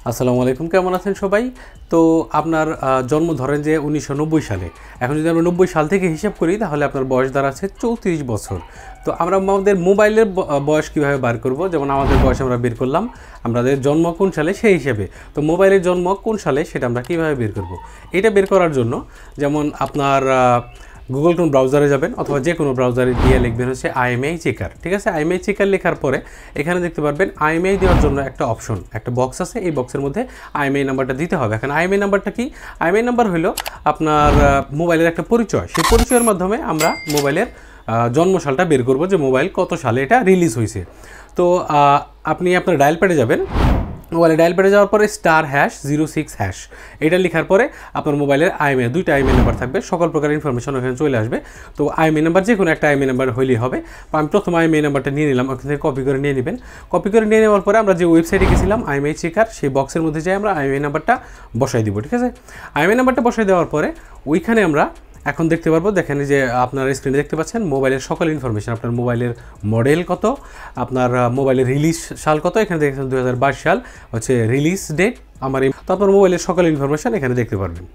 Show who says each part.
Speaker 1: আসসালামু আলাইকুম, কেমন আছেন সবাই? তো আপনার জন্ম ধরেন যে 1990 সালে। এখন যদি আমরা 90 সাল থেকে হিসাব করি তাহলে আপনার বয়স দাঁড়াচ্ছে 34 বছর। তো আমরা আমাদের মোবাইলের বয়স কীভাবে বার করব? যেমন আমাদের বয়স আমরা বের করলাম, আমাদের জন্ম কোন সালে সেই হিসেবে। তো মোবাইলের জন্ম কোন সালে সেটা আমরা কীভাবে বের করব? এটা বের করার জন্য যেমন আপনার গুগল কোন ব্রাউজারে যাবেন অথবা যে কোনো ব্রাউজারে গিয়ে লিখবেন হচ্ছে আইএমআই চেকার। ঠিক আছে, আইএমআই চেকার লেখার পরে এখানে দেখতে পারবেন আইএমআই দেওয়ার জন্য একটা অপশন, একটা বক্স আছে। এই বক্সের মধ্যে আইএমআই নাম্বারটা দিতে হবে। এখন আইএমআই নাম্বারটা কি? আইএমআই নাম্বার হলো আপনার মোবাইলের একটা পরিচয়। সেই পরিচয়ের মাধ্যমে আমরা মোবাইলের জন্মসালটা বের করব, যে মোবাইল কত সালে এটা রিলিজ হয়েছে। তো আপনি আপনার ডায়াল প্যাডে যাবেন, মোবাইলে ডায়াল প্যাডে যাওয়ার পরে *#06# এটা লেখার পরে আপনার মোবাইলের আইএমআই দুইটা আইএমআই নাম্বার থাকবে, সকল প্রকার ইনফরমেশন ওখানে চলে আসবে। তো আইএমআই নাম্বার যে কোনো একটা আইএমআই নাম্বার হইলেই হবে। আমি প্রথম আইএমআই নাম্বারটা নিয়ে নিলাম, ওখান থেকে কপি করে নিয়ে নেবেন। কপি করে নিয়ে নেওয়ার পরে আমরা যে ওয়েবসাইটে গেছিলাম আইএমআই চেকার, সেই বক্সের মধ্যে যাই আমরা আইএমআই নাম্বারটা বসাই দিব। ঠিক আছে, আইএমআই নাম্বারটা বসাই দেওয়ার পরে ওইখানে আমরা এখন দেখতে পারবো, দেখেন যে আপনার স্ক্রিনে দেখতে পাচ্ছেন মোবাইলের সকল ইনফরমেশন, আপনার মোবাইলের মডেল কত, আপনার মোবাইলের রিলিজ সাল কত, এখানে দেখছেন 2022 সাল হচ্ছে রিলিজ ডেট আমার। তো আপনার মোবাইলের সকল ইনফরমেশন এখানে দেখতে পারবেন।